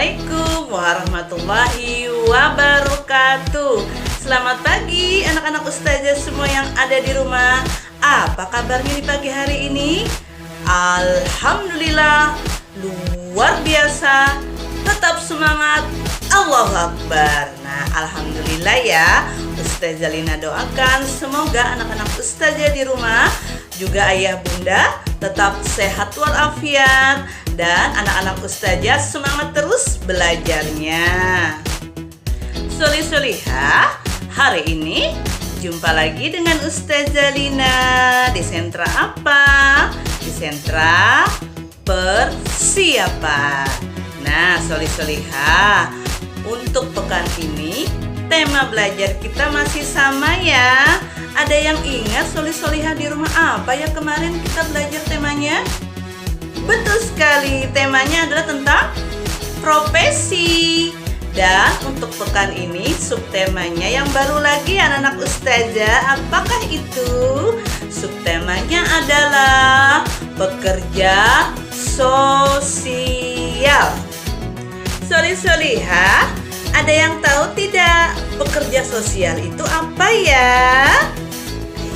Assalamualaikum warahmatullahi wabarakatuh. Selamat pagi anak-anak ustazah semua yang ada di rumah. Apa kabarnya di pagi hari ini? Alhamdulillah, luar biasa. Tetap semangat, Allahu Akbar. Nah, alhamdulillah ya. Ustazah Lina doakan semoga anak-anak ustazah di rumah, juga ayah bunda tetap sehat walafiat, dan anak-anak ustazah semangat terus belajarnya. Solih-solihah, hari ini jumpa lagi dengan Ustazah Lina di sentra apa? Di sentra persiapan. Nah, solih-solihah, untuk pekan ini tema belajar kita masih sama ya. Ada yang ingat solih-solihah di rumah apa ya kemarin kita belajar temanya? Betul sekali, temanya adalah tentang profesi. Dan untuk pekan ini subtemanya yang baru lagi anak-anak ustazah. Apakah itu? Subtemanya adalah pekerja sosial. Solih-solihah, ada yang tahu tidak pekerja sosial itu apa ya?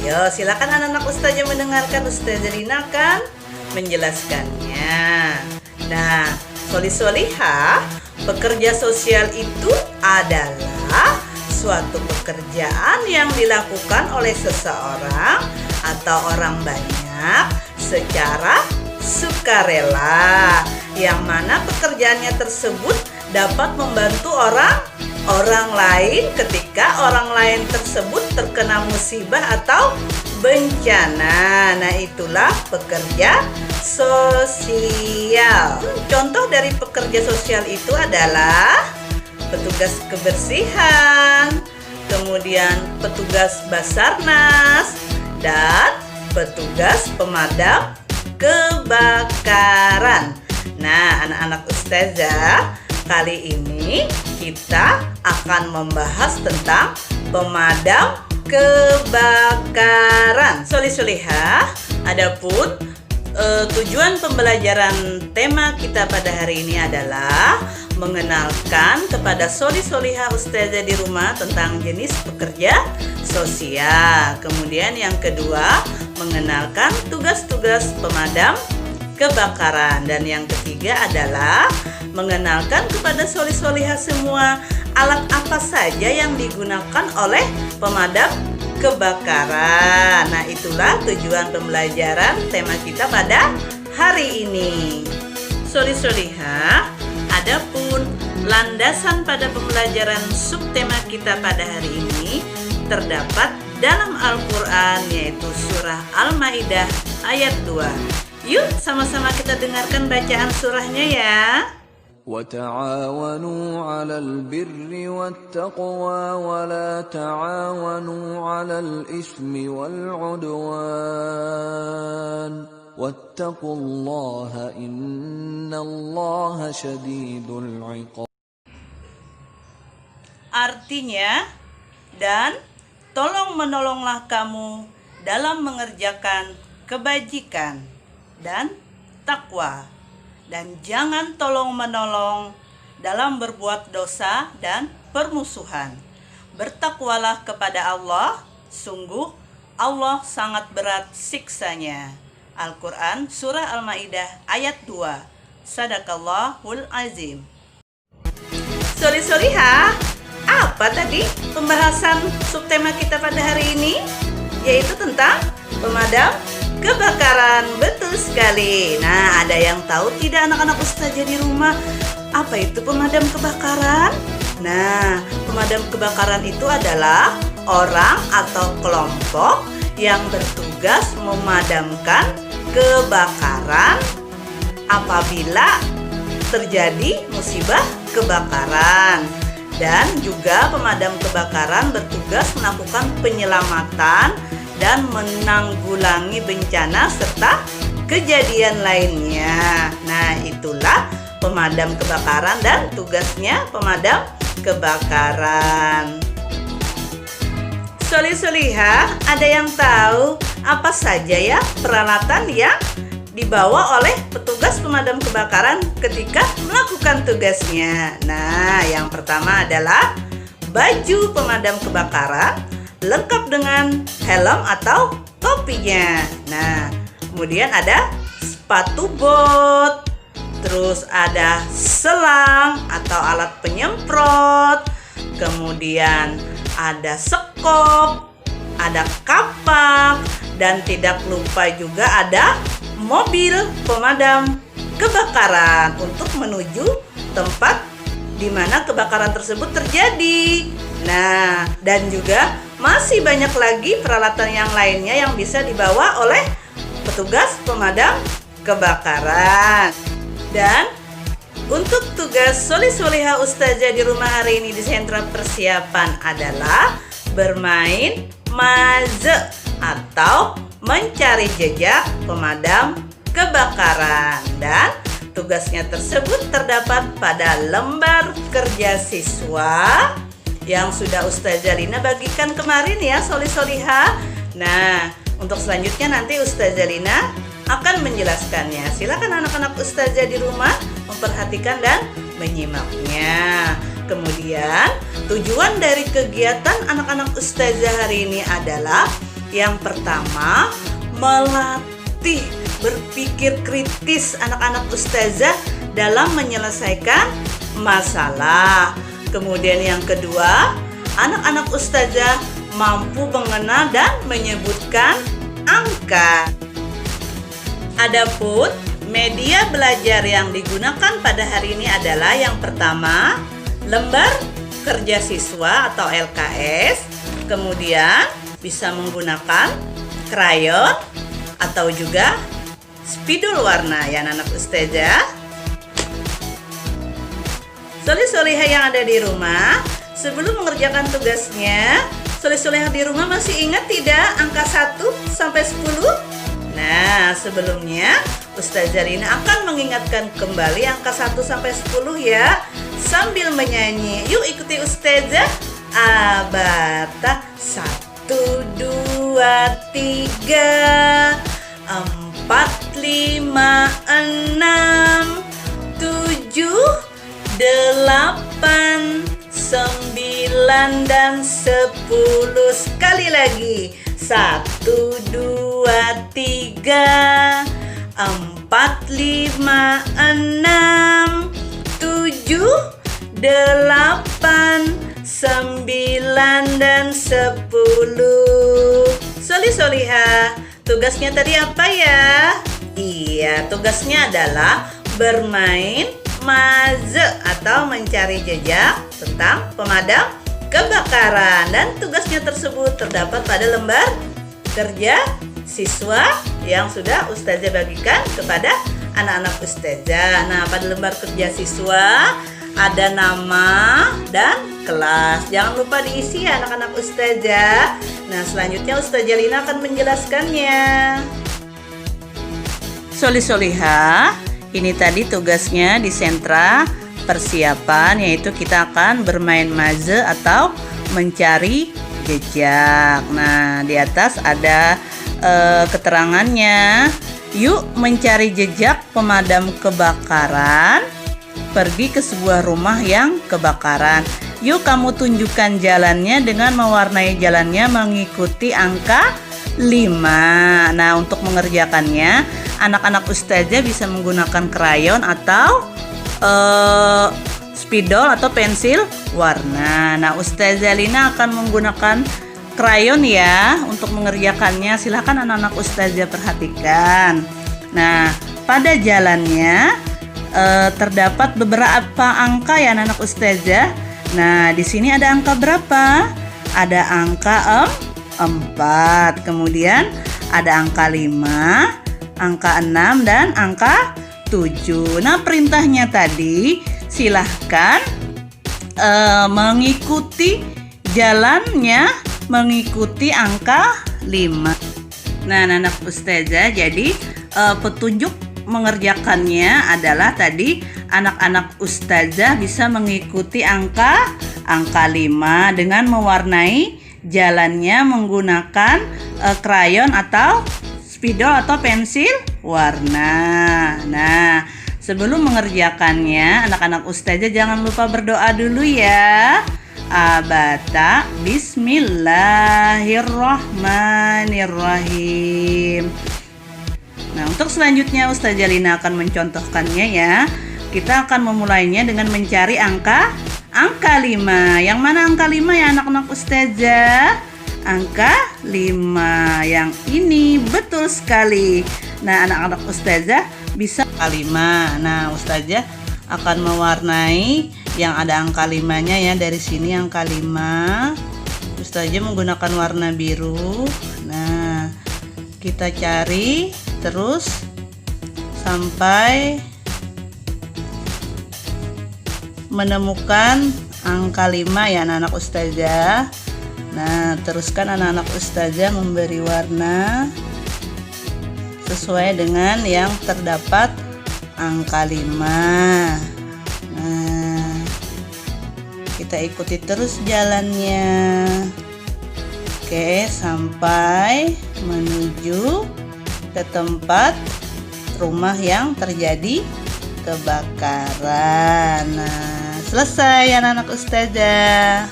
Ayo silakan anak-anak ustazah mendengarkan, Ustazah Lina akan menjelaskannya. Nah, solih-solihah, pekerja sosial itu adalah suatu pekerjaan yang dilakukan oleh seseorang atau orang banyak secara sukarela, yang mana pekerjaannya tersebut dapat membantu orang lain ketika orang lain tersebut terkena musibah atau bencana. Nah, itulah pekerja sosial. Contoh dari pekerja sosial itu adalah petugas kebersihan, kemudian petugas Basarnas, dan petugas pemadam kebakaran. Nah, anak-anak ustazah, kali ini kita akan membahas tentang pemadam kebakaran. Solih-solihah, adapun tujuan pembelajaran tema kita pada hari ini adalah mengenalkan kepada solih-solihah ustazah di rumah tentang jenis pekerja sosial. Kemudian yang kedua, mengenalkan tugas-tugas pemadam kebakaran. Dan yang ketiga adalah mengenalkan kepada solih-solihah semua alat apa saja yang digunakan oleh pemadam kebakaran. Nah, itulah tujuan pembelajaran tema kita pada hari ini. Solih-solihah, adapun landasan pada pembelajaran subtema kita pada hari ini terdapat dalam Al-Quran, yaitu surah Al-Maidah ayat 2. Yuk sama-sama kita dengarkan bacaan surahnya ya. وَتَعَاوَنُوا عَلَى الْبِرِّ وَالتَّقْوَى وَلَا تَعَاوَنُوا عَلَى الْإِثْمِ وَالْعُدْوَانِ وَاتَّقُوا اللَّهَ إِنَّ اللَّهَ شَدِيدُ الْعِقَابِ. Artinya, dan tolong menolonglah kamu dalam mengerjakan kebajikan dan takwa, dan jangan tolong-menolong dalam berbuat dosa dan permusuhan. Bertakwalah kepada Allah, sungguh Allah sangat berat siksanya. Al-Quran surah Al-Maidah ayat 2. Sadaqallahul azim. Solih-solihah, apa tadi pembahasan subtema kita pada hari ini? Yaitu tentang pemadam kebakaran. Betul sekali. Nah, ada yang tahu tidak anak-anak ustazah di rumah apa itu pemadam kebakaran? Nah, pemadam kebakaran itu adalah orang atau kelompok yang bertugas memadamkan kebakaran apabila terjadi musibah kebakaran. Dan juga pemadam kebakaran bertugas melakukan penyelamatan dan menanggulangi bencana serta kejadian lainnya. Nah, itulah pemadam kebakaran dan tugasnya pemadam kebakaran. Solih-solihah, ada yang tahu apa saja ya peralatan yang dibawa oleh petugas pemadam kebakaran ketika melakukan tugasnya. Nah, yang pertama adalah baju pemadam kebakaran lengkap dengan helm atau topinya. Nah, kemudian ada sepatu bot, terus ada selang atau alat penyemprot, kemudian ada sekop, ada kapak, dan tidak lupa juga ada mobil pemadam kebakaran untuk menuju tempat di mana kebakaran tersebut terjadi. Nah, dan juga masih banyak lagi peralatan yang lainnya yang bisa dibawa oleh petugas pemadam kebakaran. Dan untuk tugas Sholih Sholihah Ustazah di rumah hari ini di sentra persiapan adalah bermain maze atau mencari jejak pemadam kebakaran. Dan tugasnya tersebut terdapat pada lembar kerja siswa yang sudah Ustazah Lina bagikan kemarin ya, Sholih Sholihah. Nah, untuk selanjutnya nanti Ustazah Lina akan menjelaskannya. Silakan anak-anak Ustazah di rumah memperhatikan dan menyimaknya. Kemudian tujuan dari kegiatan anak-anak Ustazah hari ini adalah yang pertama, melatih berpikir kritis anak-anak Ustazah dalam menyelesaikan masalah. Kemudian yang kedua, anak-anak Ustazah mampu mengenal dan menyebutkan angka. Adapun media belajar yang digunakan pada hari ini adalah yang pertama, lembar kerja siswa atau LKS. Kemudian bisa menggunakan krayon atau juga spidol warna ya anak Ustazah. Sholih Sholihah yang ada di rumah, sebelum mengerjakan tugasnya, Sholih Sholihah di rumah masih ingat tidak angka 1 sampai 10? Nah, sebelumnya Ustazah Lina akan mengingatkan kembali angka 1 sampai 10 ya, sambil menyanyi. Yuk ikuti Ustazah. Abata 1, 2, 3, 4, 5, 6, 7, 8, 9, dan 10. Sekali lagi. 1, 2, 3, 4, 5, 6, 7, 8, 9, dan 10. Sholih Sholihah, tugasnya tadi apa ya? Iya, tugasnya adalah bermain maze atau mencari jejak tentang pemadam kebakaran. Dan tugasnya tersebut terdapat pada lembar kerja siswa yang sudah Ustazah bagikan kepada anak-anak Ustazah. Nah, pada lembar kerja siswa ada nama dan kelas. Jangan lupa diisi ya anak-anak Ustazah. Nah, selanjutnya Ustazah Lina akan menjelaskannya. Sholih Sholihah, ini tadi tugasnya di sentra persiapan, yaitu kita akan bermain maze atau mencari jejak. Nah, di atas ada keterangannya. Yuk mencari jejak pemadam kebakaran. Pergi ke sebuah rumah yang kebakaran. Yuk kamu tunjukkan jalannya dengan mewarnai jalannya mengikuti angka 5. Nah, untuk mengerjakannya, anak-anak Ustazah bisa menggunakan krayon atau spidol atau pensil warna. Nah, Ustazah Lina akan menggunakan krayon ya untuk mengerjakannya. Silahkan anak-anak Ustazah perhatikan. Nah, pada jalannya terdapat beberapa angka ya anak-anak Ustazah. Nah, di sini ada angka berapa? Ada angka 4, kemudian ada angka 5, angka 6, dan angka 7. Nah, perintahnya tadi silahkan mengikuti jalannya mengikuti angka 5. Nah, anak Ustazah, jadi petunjuk mengerjakannya adalah tadi anak-anak Ustazah bisa mengikuti angka 5 dengan mewarnai jalannya menggunakan krayon atau spidol atau pensil warna. Nah, sebelum mengerjakannya, anak-anak ustazah jangan lupa berdoa dulu ya. Abata bismillahirrahmanirrahim. Nah, untuk selanjutnya Ustazah Lina akan mencontohkannya ya. Kita akan memulainya dengan mencari angka 5. Yang mana angka 5 ya anak-anak ustazah? Angka 5 yang ini, betul sekali. Nah, anak-anak ustazah bisa angka 5. Nah, ustazah akan mewarnai yang ada angka 5-nya ya. Dari sini angka 5. Ustazah menggunakan warna biru. Nah, kita cari terus sampai menemukan angka 5 ya anak-anak ustazah. Nah, teruskan anak-anak ustazah memberi warna sesuai dengan yang terdapat angka 5. Nah, kita ikuti terus jalannya. Oke, sampai menuju ke tempat rumah yang terjadi kebakaran. Nah, selesai anak-anak ustazah.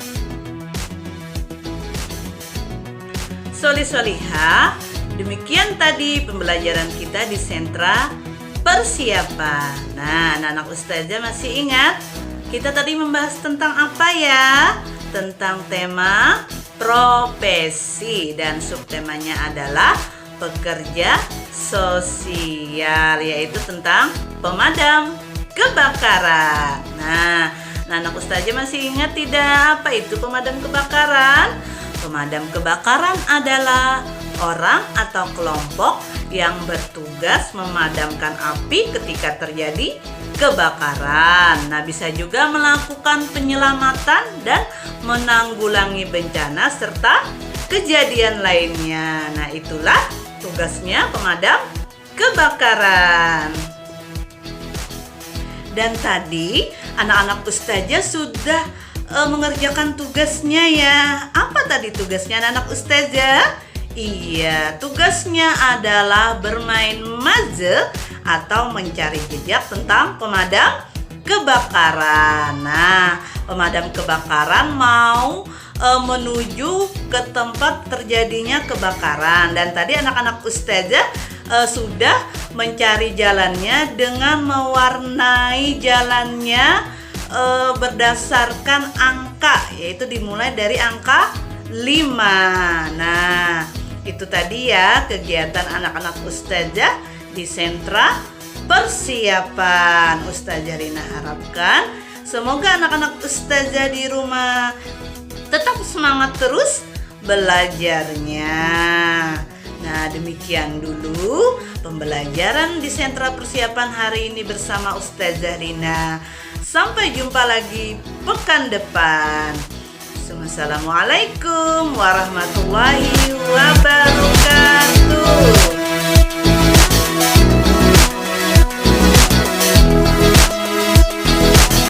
Soli-soliha, demikian tadi pembelajaran kita di sentra persiapan. Nah, anak-anak ustazah masih ingat kita tadi membahas tentang apa ya? Tentang tema profesi dan subtemanya adalah pekerja sosial, yaitu tentang pemadam kebakaran. Nah, anak ustazah masih ingat tidak apa itu pemadam kebakaran? Pemadam kebakaran adalah orang atau kelompok yang bertugas memadamkan api ketika terjadi kebakaran. Nah, bisa juga melakukan penyelamatan dan menanggulangi bencana serta kejadian lainnya. Nah, itulah tugasnya pemadam kebakaran. Dan tadi anak-anak ustazah sudah mengerjakan tugasnya ya. Apa tadi tugasnya anak-anak ustazah? Iya, tugasnya adalah bermain puzzle atau mencari jejak tentang pemadam kebakaran. Nah, pemadam kebakaran mau menuju ke tempat terjadinya kebakaran, dan tadi anak-anak ustazah sudah mencari jalannya dengan mewarnai jalannya berdasarkan angka, yaitu dimulai dari angka 5. Nah, itu tadi ya kegiatan anak-anak ustazah di sentra persiapan. Ustazah Rina harapkan semoga anak-anak ustazah di rumah tetap semangat terus belajarnya. Nah, demikian dulu pembelajaran di sentra persiapan hari ini bersama Ustazah Rina. Sampai jumpa lagi pekan depan. Assalamualaikum warahmatullahi wabarakatuh.